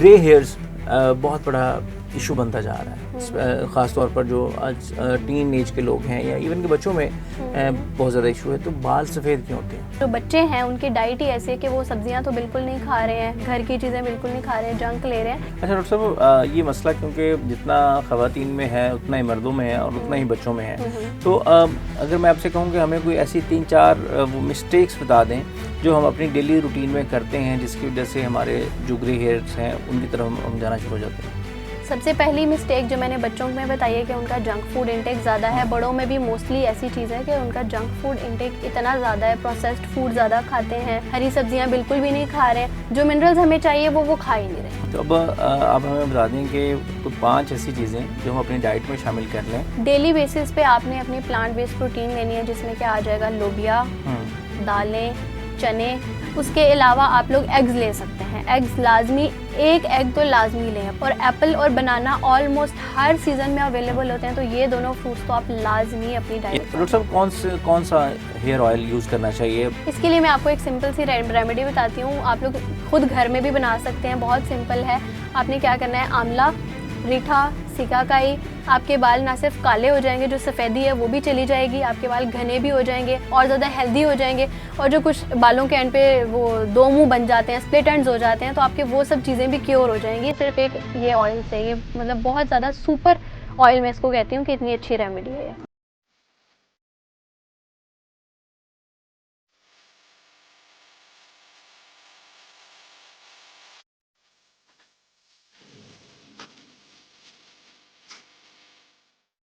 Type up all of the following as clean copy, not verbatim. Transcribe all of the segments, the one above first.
Grey hairs बहुत बड़ा issue बनता जा रहा है, ख़ास तौर पर जो आज टीन एज के लोग हैं या इवन के बच्चों में बहुत ज़्यादा इशू है। तो बाल सफ़ेद क्यों होते हैं? जो बच्चे हैं उनकी डाइट ही ऐसी है कि वो सब्जियां तो बिल्कुल नहीं खा रहे हैं, घर की चीज़ें बिल्कुल नहीं खा रहे हैं, जंक ले रहे हैं। अच्छा डॉक्टर साहब, ये मसला क्योंकि जितना ख़वातीन में है उतना ही मर्दों में है और उतना ही बच्चों में है। तो अगर मैं आपसे कहूँ कि हमें कोई ऐसी 3-4 वो मिस्टेक्स बता दें जो हम अपनी डेली रूटीन में करते हैं जिसकी वजह से हमारे जो ग्रे हेयर्स हैं उनकी तरफ हम जाना शुरू हो जाते हैं। सबसे पहली मिस्टेक जो मैंने बच्चों में बताई है कि उनका जंक फूड इंटेक ज़्यादा है। बड़ों में भी मोस्टली ऐसी चीज़ है कि उनका जंक फूड इंटेक इतना ज़्यादा है, प्रोसेस्ड फूड ज़्यादा खाते हैं, हरी सब्जियां बिल्कुल भी नहीं खा रहे हैं, जो मिनरल्स हमें चाहिए वो खा ही नहीं रहे। तो अब आप हमें बता दें कि कुछ 5 ऐसी चीज़ें जो हम अपनी डाइट में शामिल कर लें। डेली बेसिस पे आपने अपनी प्लांट बेस्ड प्रोटीन लेनी है, जिसमें क्या आ जाएगा, लोबिया, दालें, चने। उसके अलावा आप लोग एग्स ले सकते हैं। एग्स लाजमी, एक एग तो लाजमी लें। और एप्पल और बनाना ऑलमोस्ट हर सीज़न में अवेलेबल होते हैं, तो ये दोनों फ्रूट्स तो आप लाजमी अपनी डाइट में। डॉक्टर साहब कौन सा हेयर ऑयल यूज़ करना चाहिए? इसके लिए मैं आपको एक सिंपल सी रेमेडी बताती हूँ। आप लोग खुद घर में भी बना सकते हैं, बहुत सिंपल है। आपने क्या करना है, आंवला, रीठा, सिकाकाई, आपके बाल ना सिर्फ काले हो जाएंगे, जो सफ़ेदी है वो भी चली जाएगी, आपके बाल घने भी हो जाएंगे और ज़्यादा हेल्दी हो जाएंगे। और जो कुछ बालों के एंड पे वो 2 मुंह बन जाते हैं, स्प्लिट एंड्स हो जाते हैं, तो आपके वो सब चीज़ें भी क्योर हो जाएंगी सिर्फ एक ये ऑयल से। ये मतलब बहुत ज़्यादा सुपर ऑयल मैं इसको कहती हूँ कि इतनी अच्छी रेमेडी है।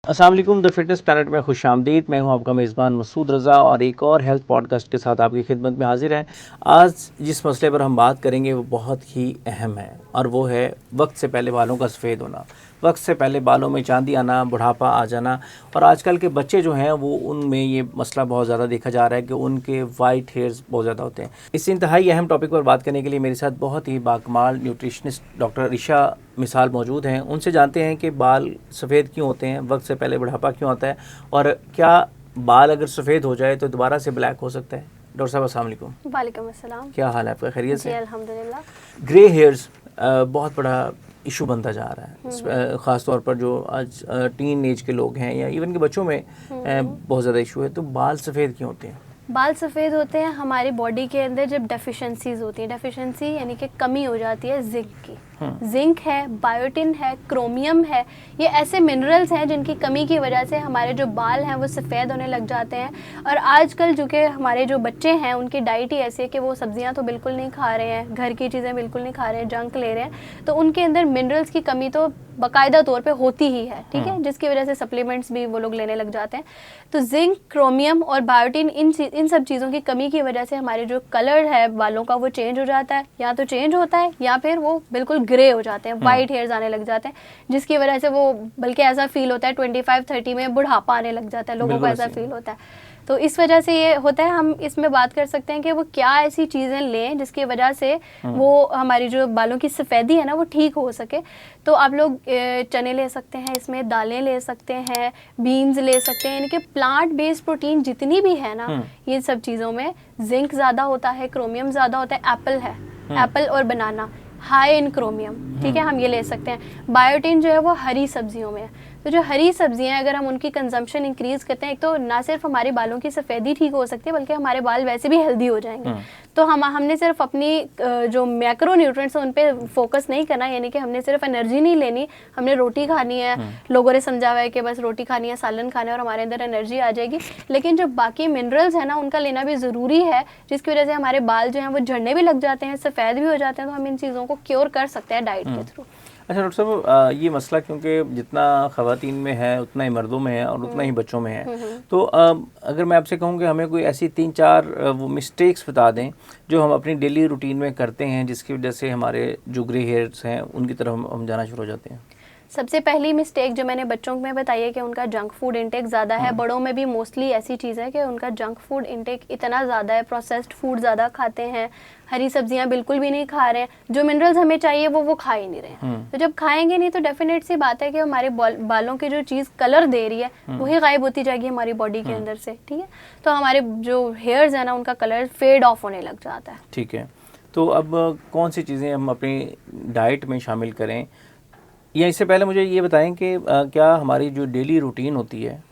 अस्सलाम वालेकुम, द फिटनेस प्लैनेट में खुशामदीद। मैं हूं आपका मेज़बान मसूद रज़ा और एक और हेल्थ पॉडकास्ट के साथ आपकी खिदमत में हाजिर है। आज जिस मसले पर हम बात करेंगे वो बहुत ही अहम है और वो है वक्त से पहले बालों का सफ़ेद होना, वक्त से पहले बालों में चांदी आना, बुढ़ापा आ जाना। और आजकल के बच्चे जो हैं वो उनमें ये मसला बहुत ज़्यादा देखा जा रहा है कि उनके वाइट हेयर्स बहुत ज़्यादा होते हैं। इस इंतहाई अहम टॉपिक पर बात करने के लिए मेरे साथ बहुत ही बाकमाल न्यूट्रिशनिस्ट डॉक्टर ऋषा मिसाल मौजूद हैं। उनसे जानते हैं कि बाल सफ़ेद क्यों होते हैं, वक्त से पहले बुढ़ापा क्यों आता है और क्या बाल अगर सफ़ेद हो जाए तो दोबारा से ब्लैक हो सकता है। डॉक्टर साहब अस्सलाम वालेकुम। वालेकुम अस्सलाम। क्या हाल है आपका, खैरियत से? अल्हम्दुलिल्लाह। ग्रे हेयर्स बहुत बड़ा इशू बनता जा रहा है, ख़ास तौर पर जो आज टीन एज के लोग हैं या इवन के बच्चों में बहुत ज़्यादा इशू है। तो बाल सफ़ेद क्यों होते हैं? बाल सफ़ेद होते हैं हमारी बॉडी के अंदर जब डेफिशिएंसीज होती हैं। डेफिशिएंसी यानी कि कमी हो जाती है जिंक की। जिंक है, बायोटिन है, क्रोमियम है, ये ऐसे मिनरल्स हैं जिनकी कमी की वजह से हमारे जो बाल हैं वो सफ़ेद होने लग जाते हैं। और आजकल जो कि हमारे जो बच्चे हैं उनकी डाइट ही ऐसी है कि वो सब्जियां तो बिल्कुल नहीं खा रहे हैं, घर की चीज़ें बिल्कुल नहीं खा रहे हैं, जंक ले रहे हैं, तो उनके अंदर मिनरल्स की कमी तो बाकायदा तौर पे होती ही है, ठीक है, जिसकी वजह से सप्लीमेंट्स भी वो लोग लेने लग जाते हैं। तो जिंक, क्रोमियम और बायोटिन, इन सब चीज़ों की कमी की वजह से हमारे जो कलर है बालों का वो चेंज हो जाता है, या तो चेंज होता है या फिर वो बिल्कुल ग्रे हो जाते हैं, वाइट हेयर्स आने लग जाते हैं, जिसकी वजह से वो बल्कि ऐसा फील होता है 25-30 में बुढ़ापा आने लग जाता है, लोगों को ऐसा फील होता है। तो इस वजह से ये होता है। हम इसमें बात कर सकते हैं कि वो क्या ऐसी चीज़ें लें जिसकी वजह से वो हमारी जो बालों की सफ़ेदी है ना वो ठीक हो सके। तो आप लोग चने ले सकते हैं, इसमें दालें ले सकते हैं, बीन्स ले सकते हैं, यानी कि प्लांट बेस्ड प्रोटीन जितनी भी है ना, ये सब चीज़ों में जिंक ज़्यादा होता है, क्रोमियम ज़्यादा होता है। एप्पल है, एप्पल और बनाना हाई इन क्रोमियम, ठीक है, हम ये ले सकते हैं। बायोटिन जो है वो हरी सब्जियों में है। तो जो हरी सब्जियां अगर हम उनकी कंजम्पशन इंक्रीज करते हैं, एक तो ना सिर्फ हमारे बालों की सफ़ेदी ठीक हो सकती है बल्कि हमारे बाल वैसे भी हेल्दी हो जाएंगे। तो हमने सिर्फ अपनी जो मैक्रो न्यूट्रिएंट्स हैं उन पे फोकस नहीं करना, यानी कि हमने सिर्फ एनर्जी नहीं लेनी, हमने रोटी खानी है। लोगों ने समझा हुआ है कि बस रोटी खानी है, सालन खाना है और हमारे अंदर एनर्जी आ जाएगी, लेकिन जो बाकी मिनरल्स हैं ना उनका लेना भी ज़रूरी है, जिसकी वजह से हमारे बाल जो हैं वो झड़ने भी लग जाते हैं, सफ़ेद भी हो जाते हैं। तो हम इन चीज़ों को क्योर कर सकते हैं डाइट के थ्रू। अच्छा डॉक्टर साहब, ये मसला क्योंकि जितना ख़वातीन में है उतना ही मर्दों में है और उतना ही बच्चों में है। तो अगर मैं आपसे कहूँ कि हमें कोई ऐसी 3-4 वो मिस्टेक्स बता दें जो हम अपनी डेली रूटीन में करते हैं जिसकी वजह से हमारे जो ग्रे हेयर्स हैं उनकी तरफ हम जाना शुरू हो जाते हैं। सबसे पहली मिस्टेक जो मैंने बच्चों में बताई है कि उनका जंक फूड इंटेक ज़्यादा है। बड़ों में भी मोस्टली ऐसी चीज़ है कि उनका जंक फूड इंटेक इतना ज़्यादा है, प्रोसेस्ड फूड ज़्यादा खाते हैं, हरी सब्जियां बिल्कुल भी नहीं खा रहे हैं, जो मिनरल्स हमें चाहिए वो खा ही नहीं रहे हैं। तो जब खाएंगे नहीं तो डेफिनेट सी बात है कि हमारे बालों की जो चीज़ कलर दे रही है वही गायब होती जाएगी हमारी बॉडी के अंदर से, ठीक है। तो हमारे जो हेयर्स है ना उनका कलर फेड ऑफ होने लग जाता है। ठीक है। तो अब कौन सी चीज़ें हम अपनी डाइट में शामिल करें, या इससे पहले मुझे ये बताएं कि क्या हमारी जो डेली रूटीन होती है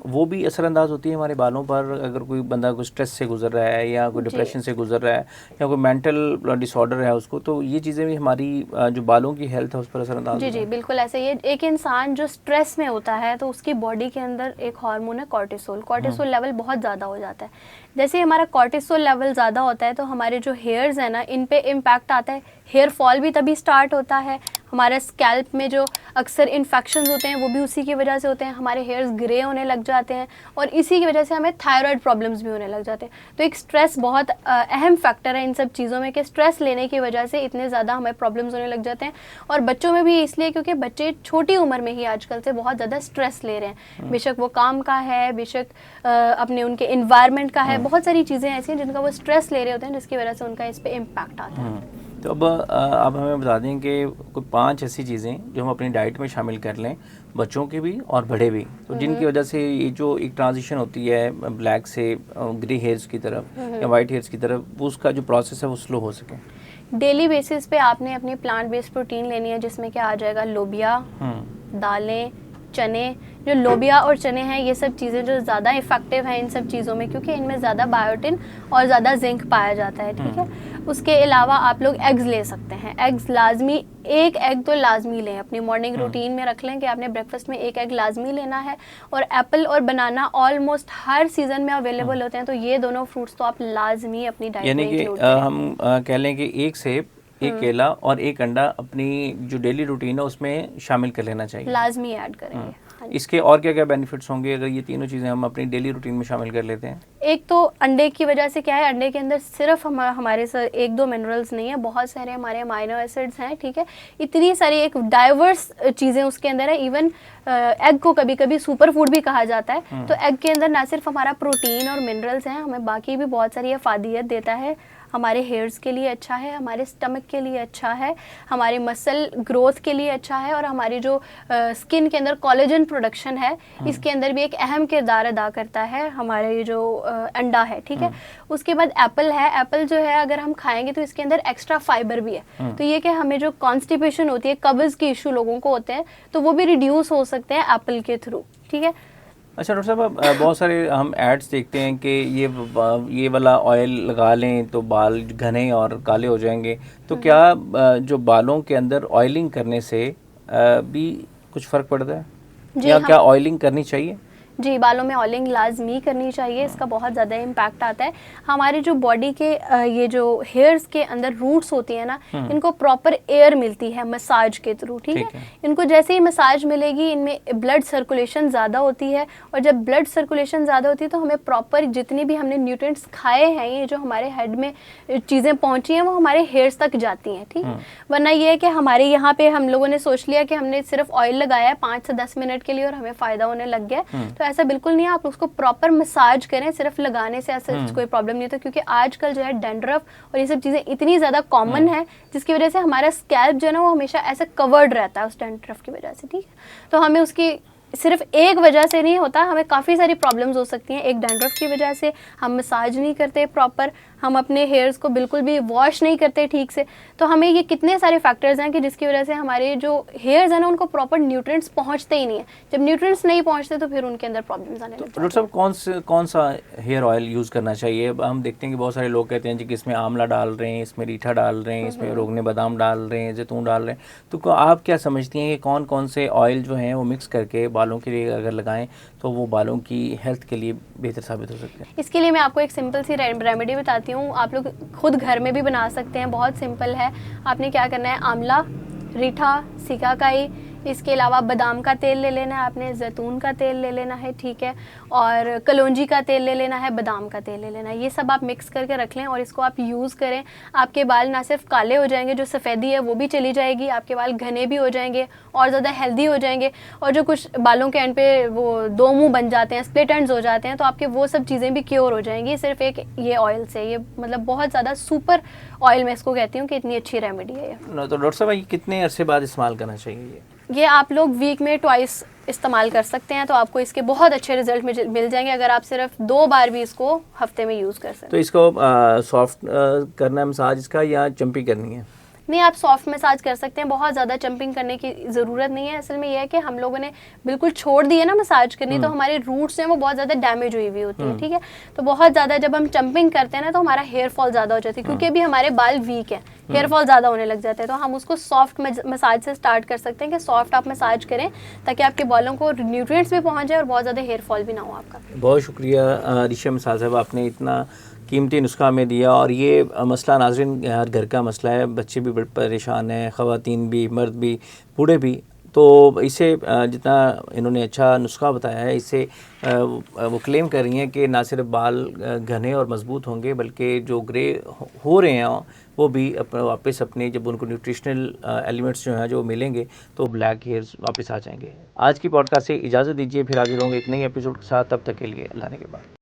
वो भी असरअंदाज होती है हमारे बालों पर? अगर कोई बंदा कोई स्ट्रेस से गुजर रहा है या कोई डिप्रेशन से गुजर रहा है या कोई मेंटल डिसऑर्डर है उसको, तो ये चीज़ें भी हमारी जो बालों की हेल्थ है उस पर असरअंदाज जी जी बिल्कुल ऐसे ही। एक इंसान जो स्ट्रेस में होता है तो उसकी बॉडी के अंदर एक हार्मोन है कॉर्टिसोल। कॉर्टिसोल लेवल बहुत ज़्यादा हो जाता है। जैसे हमारा कॉर्टिसोल लेवल ज़्यादा होता है तो हमारे जो हेयर्स हैं ना, इन पे इम्पैक्ट आता है। हेयर फॉल भी तभी स्टार्ट होता है। हमारे स्कैल्प में जो अक्सर इन्फेक्शंस होते हैं वो भी उसी की वजह से होते हैं। हमारे हेयर्स ग्रे होने लग जाते हैं और इसी की वजह से हमें थायराइड प्रॉब्लम्स भी होने लग जाते हैं। तो एक स्ट्रेस बहुत अहम फैक्टर है इन सब चीज़ों में कि स्ट्रेस लेने की वजह से इतने ज़्यादा हमें प्रॉब्लम्स होने लग जाते हैं। और बच्चों में भी इसलिए क्योंकि बच्चे छोटी उम्र में ही आजकल से बहुत ज़्यादा स्ट्रेस ले रहे हैं। बेशक वो काम का है, बेशक अपने उनके इन्वायरमेंट का है। बहुत सारी चीज़ें ऐसी हैं जिनका वो स्ट्रेस ले रहे होते हैं जिसकी वजह से उनका इस पर इम्पैक्ट आता है। तो अब हमें बता दें कि कोई 5 ऐसी चीज़ें जो हम अपनी डाइट में शामिल कर लें, बच्चों की भी और बड़े भी, तो जिनकी वजह से ये जो एक ट्रांजिशन होती है ब्लैक से ग्रे हेयर्स की तरफ या वाइट हेयर्स की तरफ, वो उसका जो प्रोसेस है वो स्लो हो सके। डेली बेसिस पे आपने अपनी प्लांट बेस्ड प्रोटीन लेनी है जिसमें क्या आ जाएगा, लोबिया, दालें, चने। जो लोबिया और चने हैं ये सब चीज़ें जो ज़्यादा इफेक्टिव हैं इन सब चीज़ों में क्योंकि इनमें ज़्यादा बायोटिन और ज़्यादा जिंक पाया जाता है। ठीक है। उसके अलावा आप लोग एग्स ले सकते हैं। एग्स लाजमी, एक एग तो लाजमी लें, अपनी मॉर्निंग रूटीन में रख लें कि आपने ब्रेकफास्ट में एक एग लाजमी लेना है। और एप्पल और बनाना ऑलमोस्ट हर सीज़न में अवेलेबल होते हैं तो ये दोनों फ्रूट्स तो आप लाजमी अपनी डाइट में इंक्लूड करें। हम कह लें कि एक सेब, एक केला और एक अंडा अपनी जो डेली रूटीन है उसमें शामिल कर लेना चाहिए, लाजमी ऐड करेंगे। इसके और क्या क्या बेनिफिट्स होंगे अगर ये तीनों चीज़ें हम अपनी डेली रूटीन में शामिल कर लेते हैं? एक तो अंडे की वजह से क्या है, अंडे के अंदर सिर्फ हमारे एक दो मिनरल्स नहीं है, बहुत सारे हमारे अमाइनो एसिड्स हैं। ठीक है। इतनी सारी एक डाइवर्स चीज़ें उसके अंदर है। इवन एग को कभी कभी सुपर फूड भी कहा जाता है। तो एग के अंदर ना सिर्फ हमारा प्रोटीन और मिनरल्स हैं, हमें बाकी भी बहुत सारी अफादियत देता है। हमारे हेयर्स के लिए अच्छा है, हमारे स्टमक के लिए अच्छा है, हमारे मसल ग्रोथ के लिए अच्छा है और हमारी जो स्किन के अंदर कोलेजन प्रोडक्शन है इसके अंदर भी एक अहम किरदार अदा करता है हमारे ये जो अंडा है। ठीक है। उसके बाद एप्पल है। एप्पल जो है अगर हम खाएंगे तो इसके अंदर एक्स्ट्रा फाइबर भी है। तो ये कि हमें जो कॉन्स्टिपेशन होती है, कब्ज के इशू लोगों को होते हैं, तो वो भी रिड्यूस हो सकते हैं एप्पल के थ्रू। ठीक है। अच्छा डॉक्टर साहब, बहुत सारे हम एड्स देखते हैं कि ये वाला ऑयल लगा लें तो बाल घने और काले हो जाएंगे, तो क्या जो बालों के अंदर ऑयलिंग करने से भी कुछ फ़र्क पड़ता है, या क्या ऑयलिंग करनी चाहिए? जी, बालों में ऑयलिंग लाजमी करनी चाहिए। इसका बहुत ज़्यादा इम्पैक्ट आता है। हमारे जो बॉडी के ये जो हेयर्स के अंदर रूट्स होती है ना, इनको प्रॉपर एयर मिलती है मसाज के थ्रू। ठीक है। इनको जैसे ही मसाज मिलेगी इनमें ब्लड सर्कुलेशन ज़्यादा होती है और जब ब्लड सर्कुलेशन ज़्यादा होती है तो हमें प्रॉपर जितनी भी हमने न्यूट्रिएंट्स खाए हैं, ये जो हमारे हेड में चीज़ें पहुँची हैं वो हमारे हेयर्स तक जाती हैं। ठीक है। वरना ये है कि हमारे यहाँ पे हम लोगों ने सोच लिया कि हमने सिर्फ ऑयल लगाया है 5 से 10 मिनट के लिए और हमें फ़ायदा होने लग गया। तो ऐसा बिल्कुल नहीं है। आप उसको प्रॉपर मसाज करें, सिर्फ लगाने से ऐसा कोई प्रॉब्लम नहीं होता क्योंकि आजकल जो है डैंड्रफ और ये सब चीज़ें इतनी ज़्यादा कॉमन है जिसकी वजह से हमारा स्कैल्प जो है ना वो हमेशा ऐसे कवर्ड रहता है उस डैंड्रफ की वजह से। ठीक है। तो हमें उसकी सिर्फ एक वजह से नहीं होता, हमें काफ़ी सारी प्रॉब्लम्स हो सकती हैं। एक डैंड्रफ की वजह से हम मसाज नहीं करते प्रॉपर, हम अपने हेयर्स को बिल्कुल भी वॉश नहीं करते ठीक से, तो हमें ये कितने सारे फैक्टर्स हैं कि जिसकी वजह से हमारे जो हेयर्स हैं ना उनको प्रॉपर न्यूट्रिएंट्स पहुंचते ही नहीं है। जब न्यूट्रिएंट्स नहीं पहुंचते तो फिर उनके अंदर प्रॉब्लम्स आने लगते हैं। डॉक्टर साहब, कौन सा हेयर ऑयल यूज़ करना चाहिए? हम देखते हैं कि बहुत सारे लोग कहते हैं जी कि इसमें आंवला डाल रहे हैं, इसमें रीठा डाल रहे हैं, इसमें रोगने बादाम डाल रहे हैं, जैतून डाल रहे हैं, तो आप क्या समझती हैं कि कौन कौन से ऑयल जो हैं वो मिक्स करके बालों के लिए अगर लगाएं तो वो बालों की हेल्थ के लिए बेहतर साबित हो सकते हैं? इसके लिए मैं आपको एक सिंपल सी रेमेडी बताती हूँ। आप लोग खुद घर में भी बना सकते हैं, बहुत सिंपल है। आपने क्या करना है, आंवला, रीठा, सिकाकाई, इसके अलावा बादाम का तेल ले लेना है आपने, जैतून का तेल ले लेना है। ठीक है। और कलौंजी का तेल ले लेना है, बादाम का तेल ले लेना है। ये सब आप मिक्स करके रख लें और इसको आप यूज़ करें। आपके बाल ना सिर्फ काले हो जाएंगे, जो सफ़ेदी है वो भी चली जाएगी, आपके बाल घने भी हो जाएंगे और ज़्यादा हेल्दी हो जाएंगे। और जो कुछ बालों के एंड पे वो दो मुंह बन जाते हैं, स्प्लिट एंड्स हो जाते हैं, तो आपके वो सब चीज़ें भी क्योर हो जाएंगी सिर्फ एक ये ऑयल से। ये मतलब बहुत ज़्यादा सुपर ऑयल मैं इसको कहती हूँ कि इतनी अच्छी रेमेडी है ये। तो डॉक्टर साहब, ये कितने अरसे बाद इस्तेमाल करना चाहिए? ये आप लोग वीक में ट्वाइस इस्तेमाल कर सकते हैं, तो आपको इसके बहुत अच्छे रिजल्ट मिल जाएंगे अगर आप सिर्फ 2 बार भी इसको हफ्ते में यूज़ कर सकते हैं। तो इसको सॉफ्ट करना है मसाज इसका या चंपी करनी है? नहीं, आप सॉफ्ट मसाज कर सकते हैं, बहुत ज़्यादा चंपिंग करने की ज़रूरत नहीं है। असल में यह है कि हम लोगों ने बिल्कुल छोड़ दी है ना मसाज करनी, तो हमारे रूट्स हैं वो बहुत ज़्यादा डैमेज हुई हुई होती है, ठीक है। तो बहुत ज़्यादा जब हम चंपिंग करते हैं ना, तो हमारा हेयर फॉल ज़्यादा हो जाती है, क्योंकि अभी हमारे बाल वीक हैं, हेयर फॉल ज़्यादा होने लग जाते हैं। तो हम उसको सॉफ्ट मसाज से स्टार्ट कर सकते हैं कि सॉफ्ट आप मसाज करें ताकि आपके बालों को न्यूट्रिएंट्स भी पहुँच जाए और बहुत ज़्यादा हेयर फॉल भी ना हो आपका। बहुत शुक्रिया रिशा मिसाल साहब, आपने इतना कीमती नुस्खा हमें दिया। और ये मसला नाज़रीन हर घर का मसला है, बच्चे भी परेशान हैं, ख़वातीन भी, मर्द भी, बूढ़े भी। तो इसे जितना इन्होंने अच्छा नुस्खा बताया है, इससे वो क्लेम कर रही हैं कि ना सिर्फ बाल घने और मजबूत होंगे बल्कि जो ग्रे हो रहे हैं वो भी वापस अपने, जब उनको न्यूट्रिशनल एलिमेंट्स जो हैं जो मिलेंगे तो ब्लैक हेयर्स वापस आ जाएंगे। आज की पॉडकास्ट से इजाज़त दीजिए, फिर हाजिर होंगे एक नई एपिसोड के साथ। तब तक के लिए अल्लाह ने के बाद।